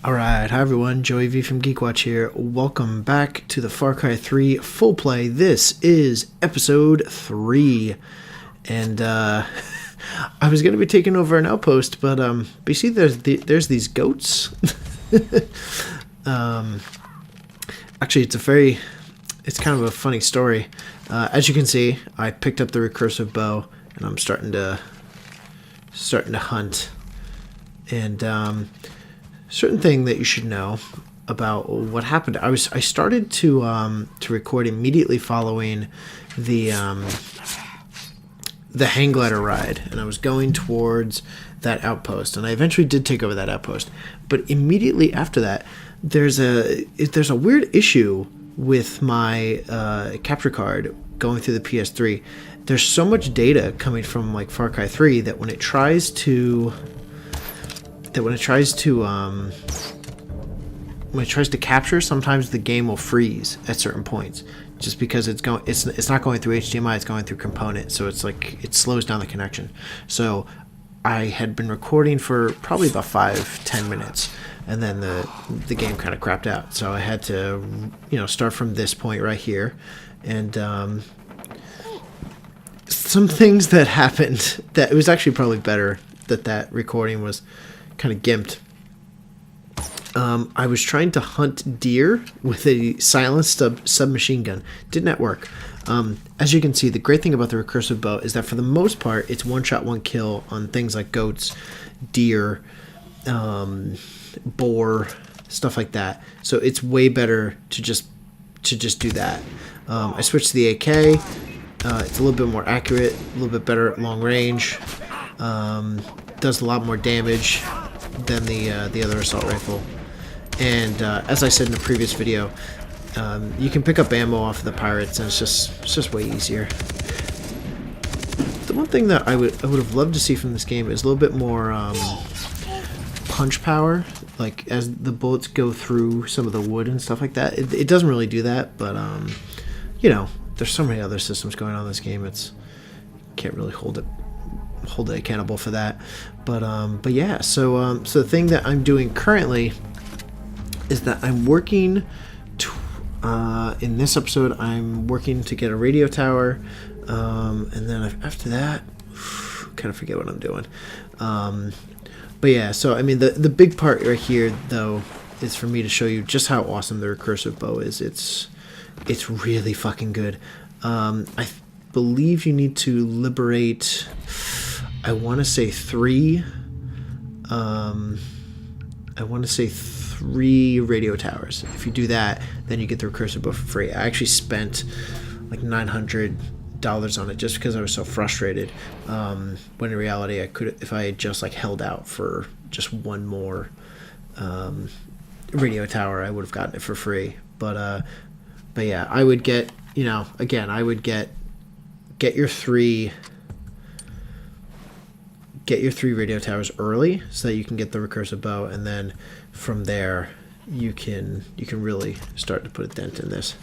Alright, hi everyone, Joey V from GeekWatch here. Welcome back to the Far Cry 3 full play. This is episode 3. And I was going to be taking over an outpost, but you see there's these goats. Actually, it's kind of a funny story. As you can see, I picked up the recursive bow and I'm starting to hunt. And certain thing that you should know about what happened. I started to record immediately following the hang glider ride, and I was going towards that outpost, and I eventually did take over that outpost. But immediately after that, there's a weird issue with my capture card going through the PS3. There's so much data coming from like Far Cry 3 that when it tries to capture, sometimes the game will freeze at certain points, just because it's not going through HDMI, it's going through component, so it's like it slows down the connection. So I had been recording for probably about 5-10 minutes, and then the game kind of crapped out. So I had to start from this point right here, and some things that happened that it was actually probably better that recording was kind of gimped. I was trying to hunt deer with a silenced submachine gun. Did not work. As you can see, the great thing about the recursive bow is that for the most part, it's one shot, one kill on things like goats, deer, boar, stuff like that. So it's way better to just do that. I switched to the AK. It's a little bit more accurate, a little bit better at long range. Does a lot more damage than the other assault rifle. And as I said in the previous video, you can pick up ammo off of the pirates, and it's just way easier. The one thing that I would have loved to see from this game is a little bit more punch power, like as the bullets go through some of the wood and stuff like that. It doesn't really do that, but there's so many other systems going on in this game. Can't really hold it accountable for that. But yeah, so the thing that I'm doing currently is that I'm working in this episode I'm working to get a radio tower, and then after that kind of forget what I'm doing. But yeah, so I mean the big part right here though is for me to show you just how awesome the recursive bow is. It's really fucking good. I believe you need to liberate, I want to say three radio towers. If you do that, then you get the recursive bow for free. I actually spent like $900 on it just because I was so frustrated, when in reality I could, if I had just like held out for just one more radio tower, I would have gotten it for free. But yeah, I would get, again, I would get your three radio towers early so that you can get the recursive bow, and then from there you can really start to put a dent in this,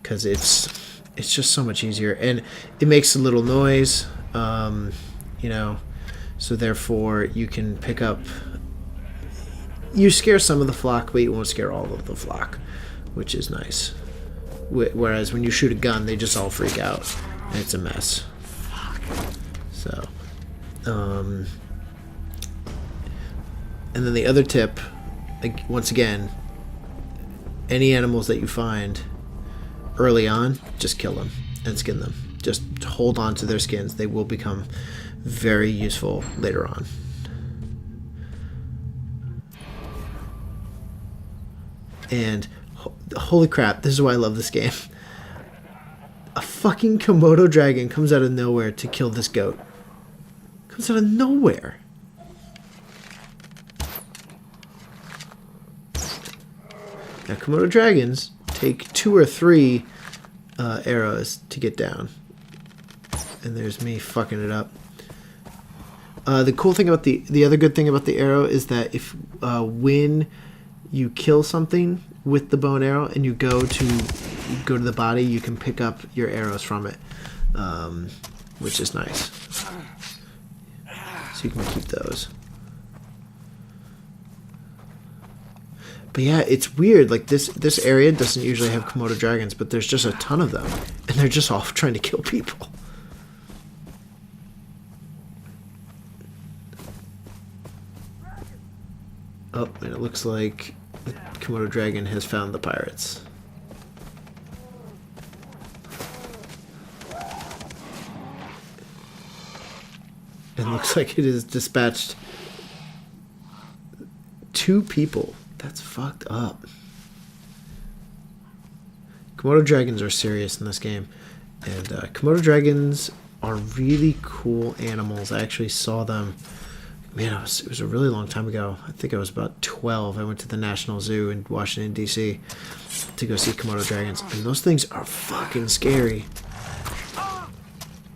because it's just so much easier, and it makes a little noise, so therefore you can pick up, you scare some of the flock, but you won't scare all of the flock, which is nice. Whereas when you shoot a gun, they just all freak out, and it's a mess. So and then the other tip, like, once again, any animals that you find early on, just kill them and skin them. Just hold on to their skins. They will become very useful later on. And holy crap, this is why I love this game. A fucking Komodo dragon comes out of nowhere to kill this goat. Comes out of nowhere. Now, Komodo dragons take 2 or 3 arrows to get down. And there's me fucking it up. The cool thing about the other good thing about the arrow is that if when you kill something with the bow and arrow and you go to the body, you can pick up your arrows from it, which is nice. So you can keep those. But yeah, it's weird. Like this area doesn't usually have Komodo dragons, but there's just a ton of them, and they're just all trying to kill people. Oh, and it looks like the Komodo dragon has found the pirates. It looks like it has dispatched 2 people. That's fucked up. Komodo dragons are serious in this game. And Komodo dragons are really cool animals. I actually saw them. Man, it was a really long time ago. I think I was about 12. I went to the National Zoo in Washington, D.C. to go see Komodo dragons. And those things are fucking scary.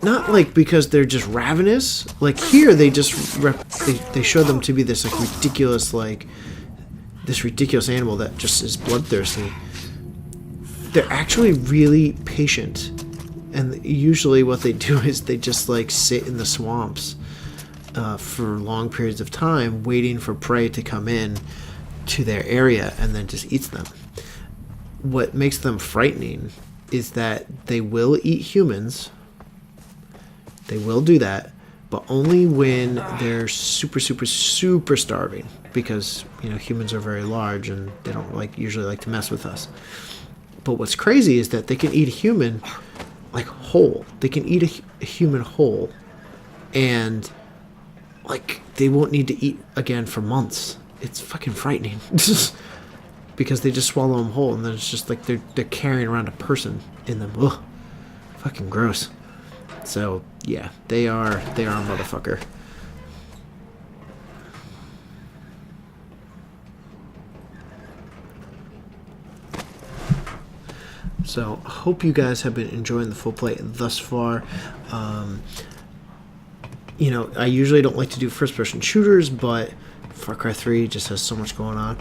Not like because they're just ravenous. Like here, they just they show them to be this like ridiculous this ridiculous animal that just is bloodthirsty. They're actually really patient, and usually what they do is they just like sit in the swamps for long periods of time, waiting for prey to come in to their area, and then just eats them. What makes them frightening is that they will eat humans. They will do that, but only when they're super, super, super starving, because humans are very large and they don't usually like to mess with us. But what's crazy is that they can eat a human whole. They can eat a human whole, and they won't need to eat again for months. It's fucking frightening because they just swallow them whole, and then it's just like they're carrying around a person in them. Ugh, fucking gross. So yeah, they are a motherfucker. So hope you guys have been enjoying the full play thus far. I usually don't like to do first-person shooters, but Far Cry 3 just has so much going on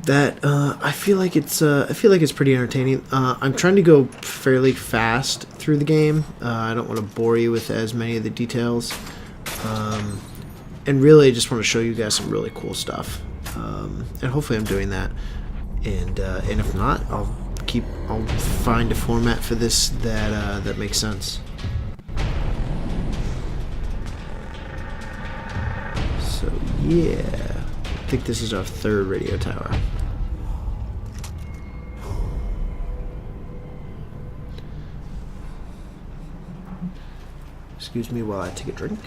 that I feel like it's pretty entertaining. I'm trying to go fairly fast through the game. I don't want to bore you with as many of the details, and really I just want to show you guys some really cool stuff. And hopefully I'm doing that. And if not, I'll find a format for this that makes sense. So yeah, I think this is our 3rd radio tower. Excuse me while I take a drink.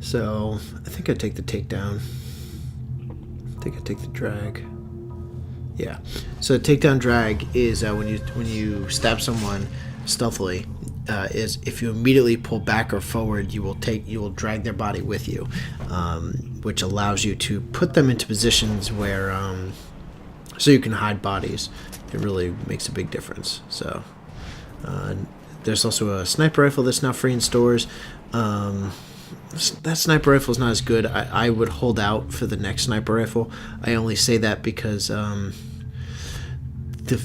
So I think I take the takedown. I think I take the drag. Yeah. So takedown drag is when you stab someone stealthily. Is if you immediately pull back or forward, you will drag their body with you, which allows you to put them into positions where so you can hide bodies. It really makes a big difference. So there's also a sniper rifle that's now free in stores. That sniper rifle is not as good. I would hold out for the next sniper rifle. I only say that because the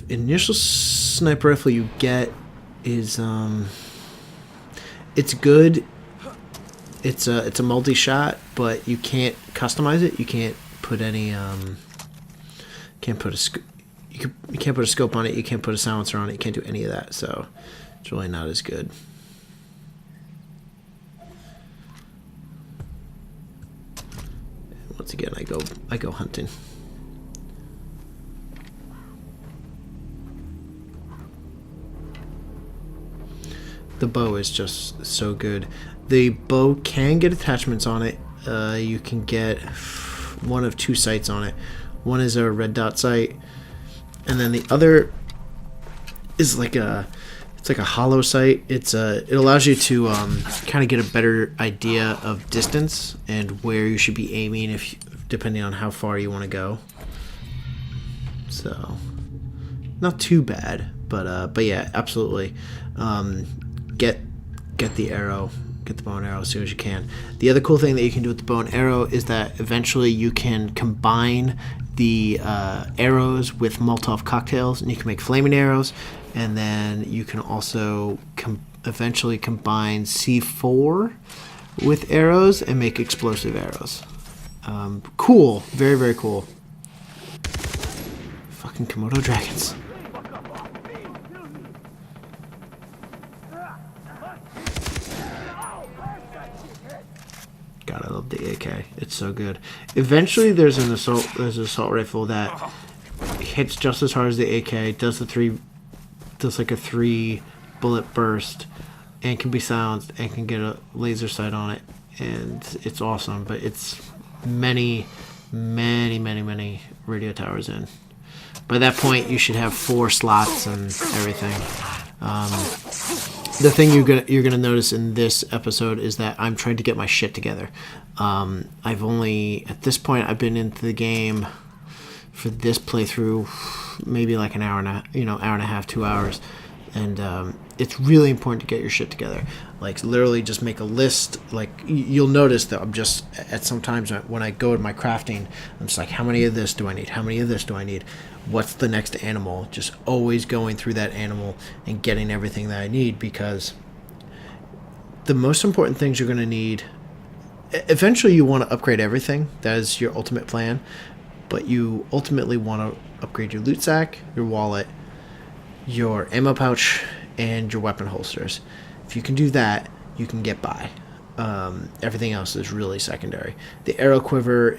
initial sniper rifle you get is it's good. It's a multi-shot, but you can't customize it. You can't put any you can't put a scope on it. You can't put a silencer on it. You can't do any of that. So it's really not as good. Once again, I go hunting. The bow is just so good. The bow can get attachments on it. You can get one of 2 sights on it. One is a red dot sight, and then the other is like a hollow sight. It allows you to kind of get a better idea of distance and where you should be aiming depending on how far you want to go. So not too bad, but yeah, absolutely. Get the arrow, get the bow and arrow as soon as you can. The other cool thing that you can do with the bow and arrow is that eventually you can combine the arrows with Molotov cocktails, and you can make flaming arrows, and then you can also eventually combine C4 with arrows and make explosive arrows. Cool. Very, very cool. Fucking Komodo Dragons. God, I love the AK. It's so good. Eventually, there's an assault rifle that hits just as hard as the AK. Does like a 3 bullet burst, and can be silenced, and can get a laser sight on it, and it's awesome. But it's many radio towers in. By that point, you should have 4 slots and everything. The thing you're gonna notice in this episode is that I'm trying to get my shit together. I've only, at this point, I've been into the game for this playthrough maybe like an hour and a half, 2 hours, and it's really important to get your shit together. Like, literally just make a list. Like, you'll notice that I'm just, at sometimes when I go to my crafting, I'm just like, how many of this do I need? How many of this do I need? What's the next animal? Just always going through that animal and getting everything that I need, because the most important things you're going to need, eventually you want to upgrade everything. That is your ultimate plan. But you ultimately want to upgrade your loot sack, your wallet, your ammo pouch, and your weapon holsters. If you can do that, you can get by. Everything else is really secondary. The arrow quiver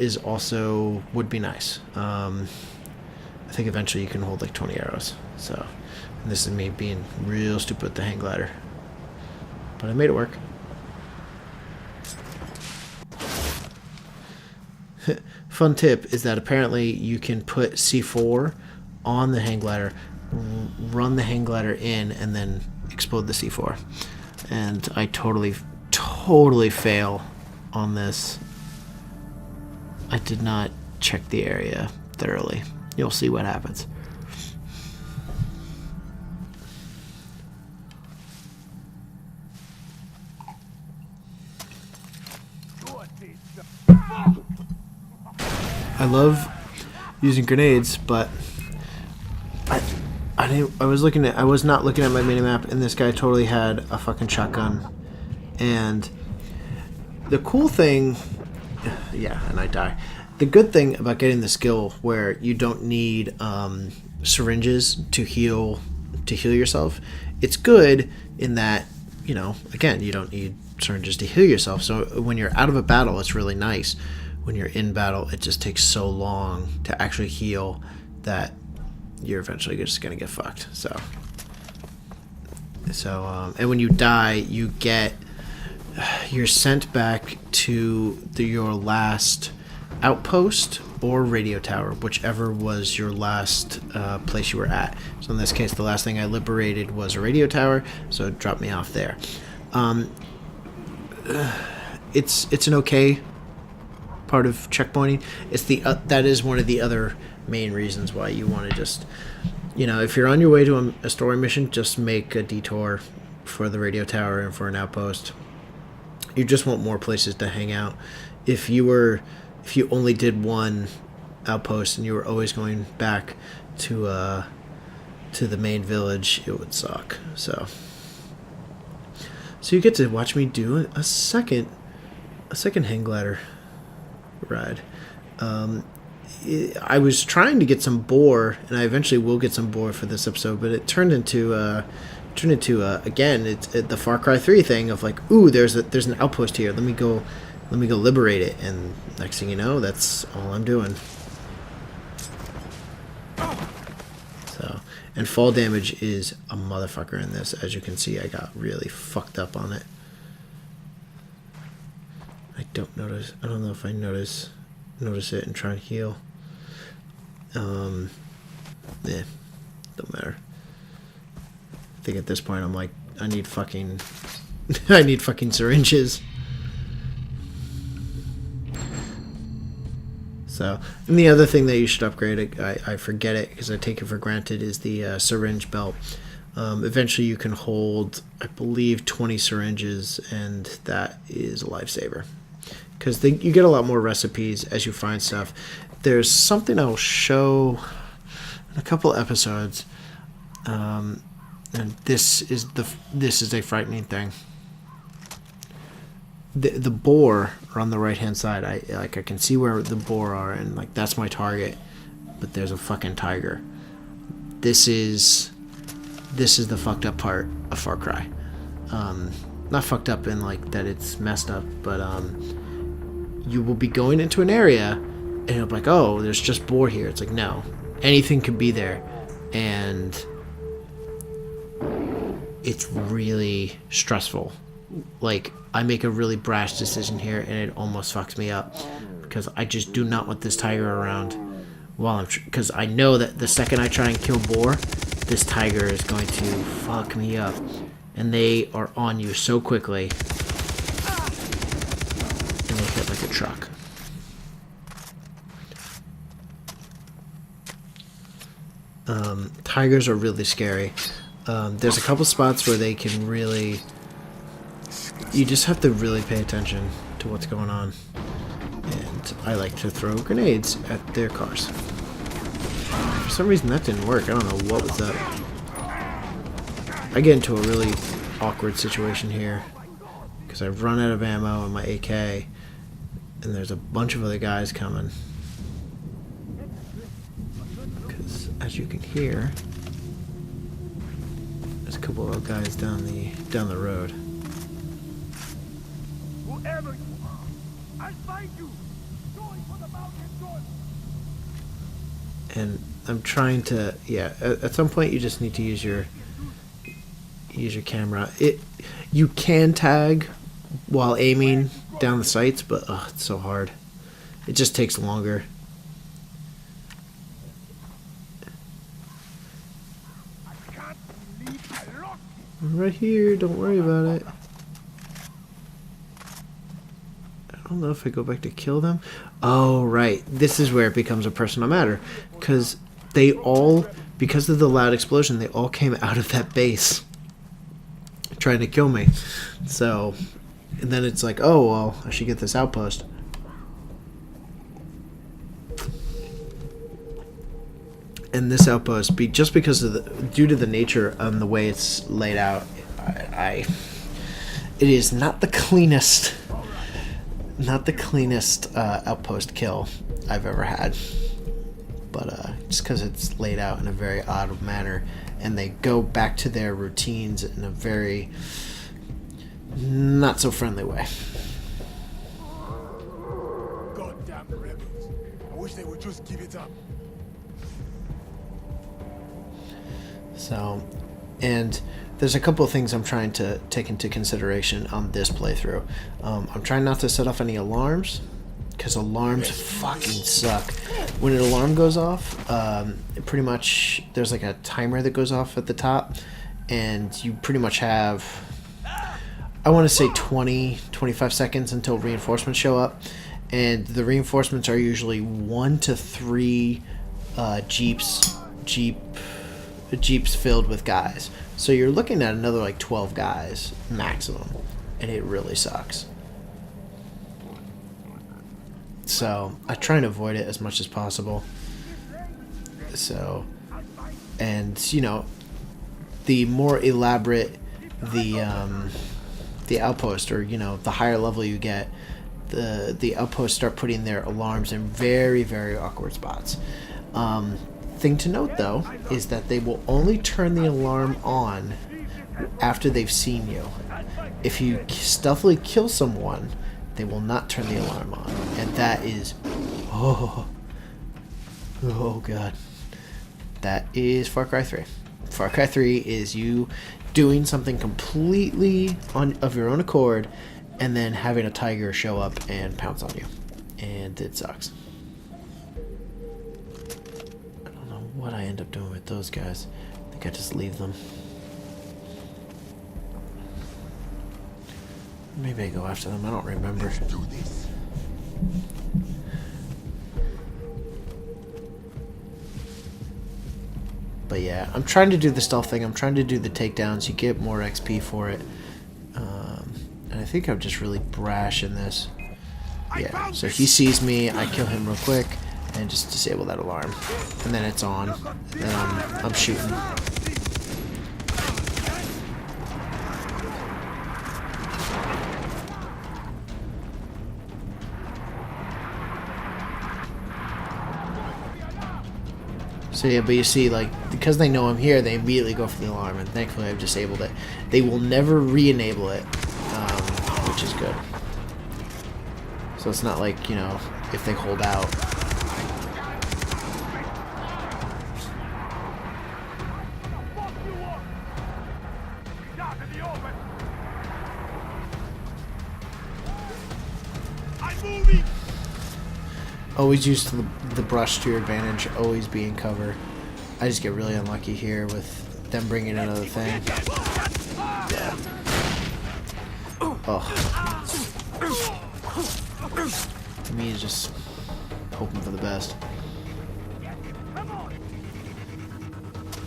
would be nice. I think eventually you can hold like 20 arrows. So, and this is me being real stupid with the hang glider. But I made it work. Fun tip is that apparently you can put C4 on the hang glider, run the hang glider in, and then explode the C4. And I totally fail on this. I did not check the area thoroughly. You'll see what happens. I love using grenades, but I was not looking at my minimap, and this guy totally had a fucking shotgun. And the cool thing, yeah, and I die. The good thing about getting the skill where you don't need syringes to heal yourself, it's good in that, again, you don't need syringes to heal yourself. So when you're out of a battle, it's really nice. When you're in battle, it just takes so long to actually heal that you're eventually just gonna get fucked. So and when you die, you're sent back to your last outpost or radio tower, whichever was your last place you were at. So in this case, the last thing I liberated was a radio tower, so it dropped me off there. It's an okay part of checkpointing. It's that is one of the other main reasons why you want to just, if you're on your way to a story mission, just make a detour for the radio tower and for an outpost. You just want more places to hang out. If you only did one outpost and you were always going back to the main village, it would suck. So you get to watch me do a second hang glider ride. I was trying to get some boar, and I eventually will get some boar for this episode, but it turned into again, it's the Far Cry 3 thing of like, ooh, there's an outpost here. Let me go liberate it, and next thing you know, that's all I'm doing. So, and fall damage is a motherfucker in this. As you can see, I got really fucked up on it. I don't know if I notice it and try to heal. Yeah, don't matter. I think at this point I'm like, I need fucking syringes. So, and the other thing that you should upgrade, I forget it because I take it for granted, is the syringe belt. Eventually you can hold, I believe, 20 syringes, and that is a lifesaver. Because you get a lot more recipes as you find stuff. There's something I'll show in a couple episodes. And this is a frightening thing. The boar are on the right hand side. I can see where the boar are, and like that's my target. But there's a fucking tiger. This is the fucked up part of Far Cry. Not fucked up in like that it's messed up, but you will be going into an area and it'll be like, oh, there's just boar here. It's like, no, anything could be there, and it's really stressful. Like, I make a really brash decision here and it almost fucks me up because I just do not want this tiger around while because I know that the second I try and kill boar, this tiger is going to fuck me up, and they are on you so quickly, and they hit like a truck. Tigers are really scary. There's a couple spots where they can really... You just have to really pay attention to what's going on. And I like to throw grenades at their cars. For some reason that didn't work. I don't know what was up. I get into a really awkward situation here because I've run out of ammo on my AK, and there's a bunch of other guys coming. Because as you can hear, there's a couple of guys down the road. Whoever you are, I'll find you. Going for the mountain door. And I'm trying to, yeah. At some point, you just need to use your camera. You can tag while aiming down the sights, but it's so hard. It just takes longer. I can't believe I lost it. I'm right here. Don't worry about it. I don't know if I go back to kill them. Oh, right. This is where it becomes a personal matter. Because they all, because of the loud explosion, they all came out of that base trying to kill me. So, and then it's like, oh, well, I should get this outpost. And this outpost, just because of due to the nature and the way it's laid out, it is not the cleanest... Not the cleanest outpost kill I've ever had, but just because it's laid out in a very odd manner, and they go back to their routines in a very not so friendly way. Goddamn rebels! I wish they would just give it up. So, and there's a couple of things I'm trying to take into consideration on this playthrough. I'm trying not to set off any alarms, because alarms fucking suck. When an alarm goes off, pretty much there's like a timer that goes off at the top, and you pretty much have, I want to say 20-25 seconds until reinforcements show up, and the reinforcements are usually 1 to 3 jeeps filled with guys. So you're looking at another like 12 guys maximum, and it really sucks. So I try and avoid it as much as possible. So, and you know, the more elaborate the outpost, or you know, the higher level you get, the outposts start putting their alarms in very, very awkward spots. Thing to note though is that they will only turn the alarm on after they've seen you. If you stealthily kill someone, they will not turn the alarm on, and that is oh god, that is Far Cry 3. Far Cry 3 is you doing something completely of your own accord, and then having a tiger show up and pounce on you, and it sucks. What I end up doing with those guys, I think I just leave them. Maybe I go after them, I don't remember. Let's do this. But yeah, I'm trying to do the stealth thing, I'm trying to do the takedowns, you get more XP for it. And I think I'm just really brash in this. Yeah, so he sees me, I kill him real quick, and just disable that alarm, and then it's on, and I'm shooting. So yeah, but you see, like, because they know I'm here, they immediately go for the alarm, and thankfully I've disabled it. They will never re-enable it, which is good. So it's not like, you know, if they hold out. Fuck you up! He's out in the open! I'm moving! Always use the brush to your advantage, always be in cover. I just get really unlucky here with them bringing in another thing. Yeah. Oh. To me, it's just hoping for the best.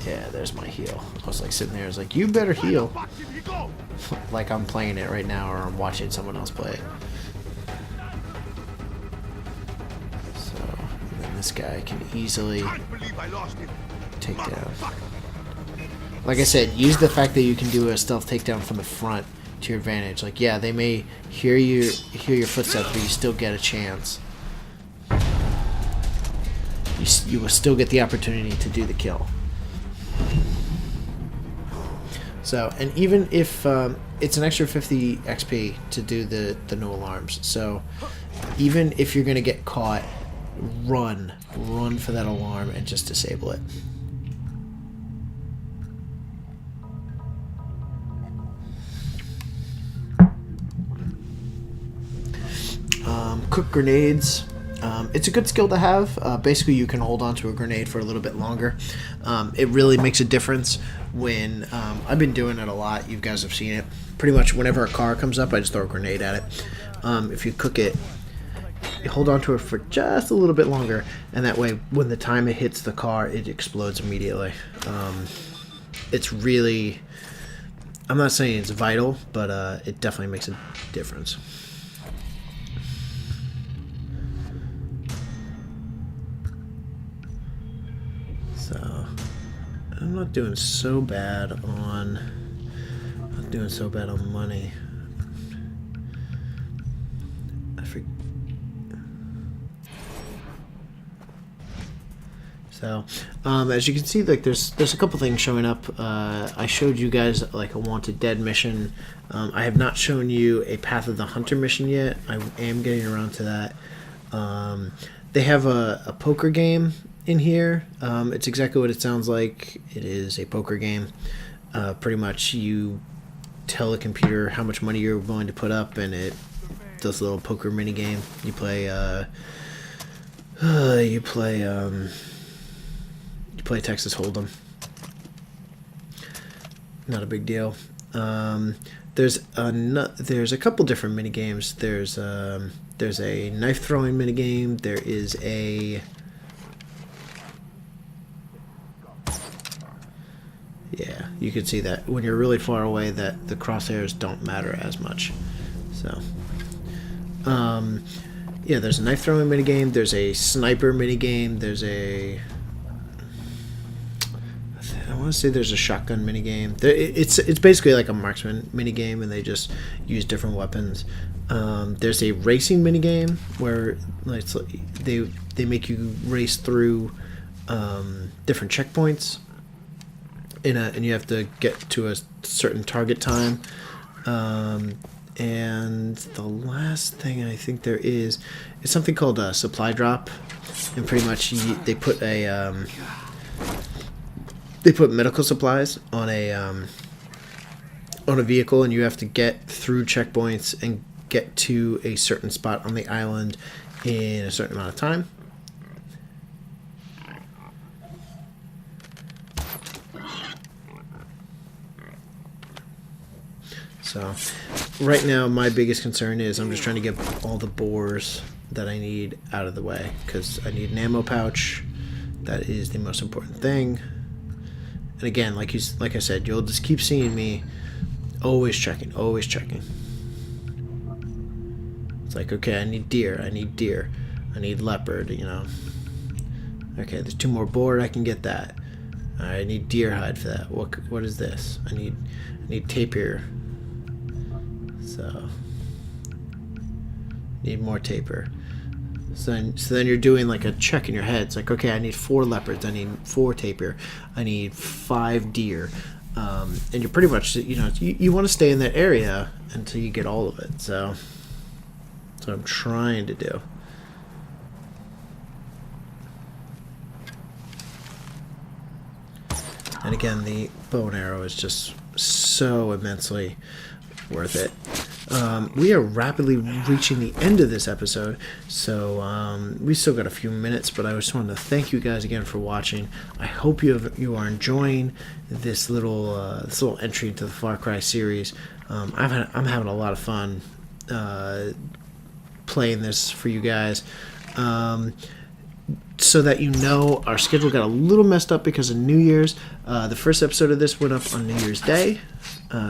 Yeah, there's my heal. I was like sitting there, I was like, you better heal. Like I'm playing it right now or I'm watching someone else play it. So, and then this guy can easily take down. Like I said, use the fact that you can do a stealth takedown from the front to your advantage. Like, yeah, they may hear your footsteps, but you still get a chance. You will still get the opportunity to do the kill. So, and even if it's an extra 50 XP to do the no alarms. So, even if you're gonna get caught, run for that alarm and just disable it. Cook grenades. It's a good skill to have. Basically, you can hold on to a grenade for a little bit longer. It really makes a difference when... I've been doing it a lot. You guys have seen it. Pretty much whenever a car comes up, I just throw a grenade at it. If you cook it, you hold on to it for just a little bit longer, and that way, when the time it hits the car, it explodes immediately. It's really... I'm not saying it's vital, but it definitely makes a difference. So, I'm not doing so bad on money. I forget. So, as you can see, like there's a couple things showing up. I showed you guys like a Wanted Dead mission. I have not shown you a Path of the Hunter mission yet. I am getting around to that. They have a poker game in here. It's exactly what it sounds like. It is a poker game. Pretty much you tell the computer how much money you're willing to put up, and it does a little poker mini game. You play Texas Hold'em. Not a big deal. There's a couple different mini games. There's a knife throwing mini game. There is a yeah, you can see that when you're really far away that the crosshairs don't matter as much. So yeah, there's a knife throwing mini game. There's a sniper mini game. There's a I want to say there's a shotgun mini game. It's basically like a marksman mini game, and they just use different weapons. There's a racing mini game where like they make you race through different checkpoints, and you have to get to a certain target time. And the last thing I think there is something called a supply drop, and pretty much they put medical supplies on a vehicle, and you have to get through checkpoints and get to a certain spot on the island in a certain amount of time. So right now my biggest concern is I'm just trying to get all the boars that I need out of the way, because I need an ammo pouch. That is the most important thing. And again, like I said, you'll just keep seeing me always checking. It's like, okay, I need deer, I need leopard, you know. Okay, there's 2 more boar, I can get that. I need deer hide for that. What is this? I need tapir. So need more tapir. So then you're doing like a check in your head. It's like, okay, I need 4 leopards, I need 4 tapir, I need 5 deer, and you're pretty much, you want to stay in that area until you get all of it. So that's what I'm trying to do. And again, the bow and arrow is just so immensely worth it. We are rapidly reaching the end of this episode, so we still got a few minutes, but I just wanted to thank you guys again for watching. I hope you are enjoying this little entry into the Far Cry series. I'm having a lot of fun playing this for you guys. So that our schedule got a little messed up because of New Year's. The first episode of this went up on New Year's Day,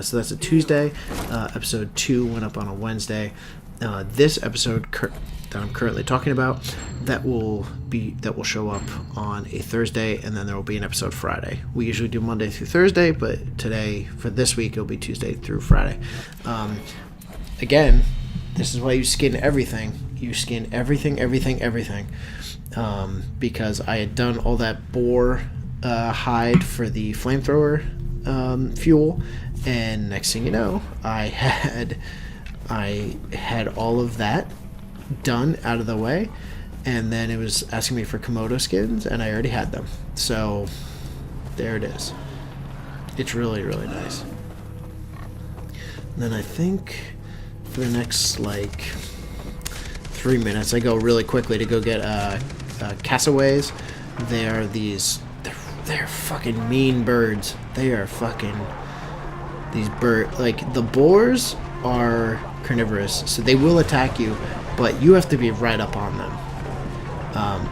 so that's a Tuesday. Episode 2 went up on a Wednesday. This episode that I'm currently talking about, that will show up on a Thursday, and then there will be an episode Friday. We usually do Monday through Thursday, but today, for this week, it'll be Tuesday through Friday. Again, this is why you skin everything. You skin everything. Because I had done all that boar hide for the flamethrower fuel, and next thing you know, I had all of that done out of the way, and then it was asking me for Komodo skins, and I already had them. So there it is. It's really, really nice. And then I think for the next 3 minutes, I go really quickly to go get cassowaries. They're fucking mean birds. They are fucking these birds. Like, the boars are carnivorous, so they will attack you, but you have to be right up on them.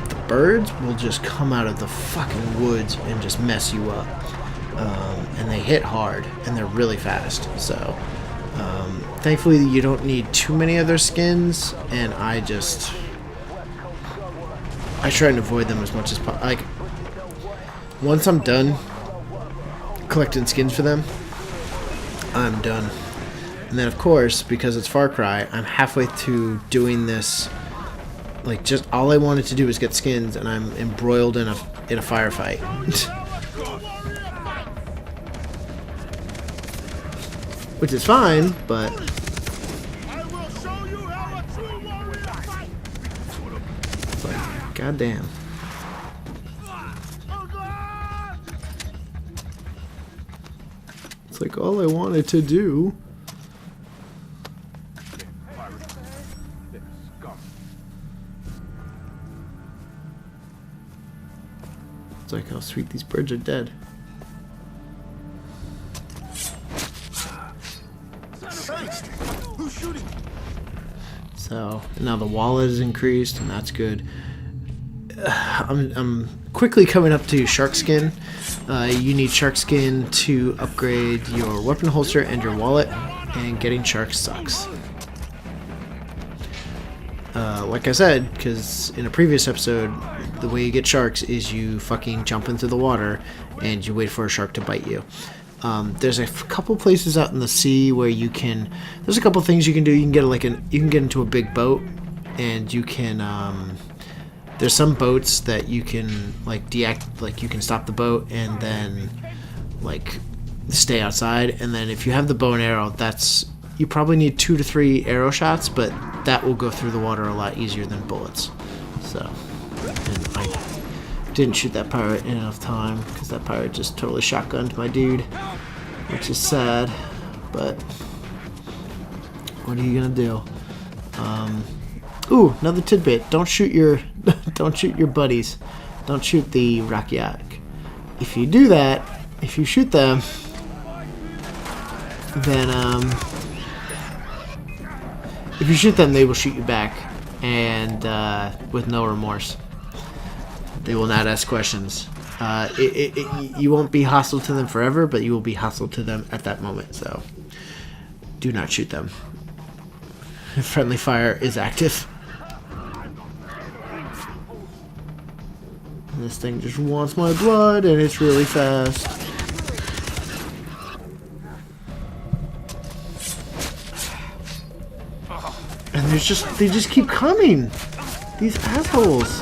The birds will just come out of the fucking woods and just mess you up, and they hit hard, and they're really fast. So thankfully you don't need too many of their skins, and I try and avoid them as much as possible. Like, once I'm done collecting skins for them, I'm done. And then, of course, because it's Far Cry, I'm halfway to doing this. Like, just all I wanted to do was get skins, and I'm embroiled in a firefight. Which is fine, but it's like, goddamn. It's like all I wanted to do. It's like how sweet these birds are dead. Who's shooting? So now the wallet is increased, and that's good. I'm quickly coming up to shark skin. You need shark skin to upgrade your weapon holster and your wallet, and getting sharks sucks. Like I said, because in a previous episode, the way you get sharks is you fucking jump into the water and you wait for a shark to bite you. There's a couple places out in the sea where you can. There's a couple things you can do. You can get you can get into a big boat, and you can. There's some boats that you can you can stop the boat and then stay outside. And then if you have the bow and arrow, you probably need 2 to 3 arrow shots, but that will go through the water a lot easier than bullets. So, and I didn't shoot that pirate in enough time because that pirate just totally shotgunned my dude, which is sad, but what are you gonna do? Ooh, another tidbit: don't shoot your buddies. Don't shoot the Rakiak. If you do that, if you shoot them, then if you shoot them, they will shoot you back, and with no remorse. They will not ask questions. You won't be hostile to them forever, but you will be hostile to them at that moment. So do not shoot them. Friendly fire is active. And this thing just wants my blood, and it's really fast. And they just keep coming. These assholes.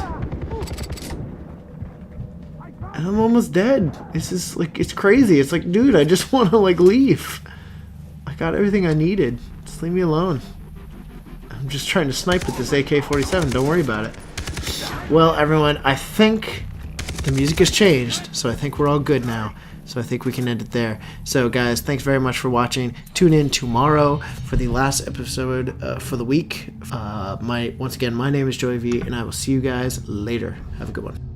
And I'm almost dead. It's just like, it's crazy. It's like, dude, I just want to like leave. I got everything I needed. Just leave me alone. I'm just trying to snipe with this AK-47. Don't worry about it. Well, everyone, I think the music has changed, so I think we're all good now. So I think we can end it there. So, guys, thanks very much for watching. Tune in tomorrow for the last episode for the week. Once again, my name is Joey V, and I will see you guys later. Have a good one.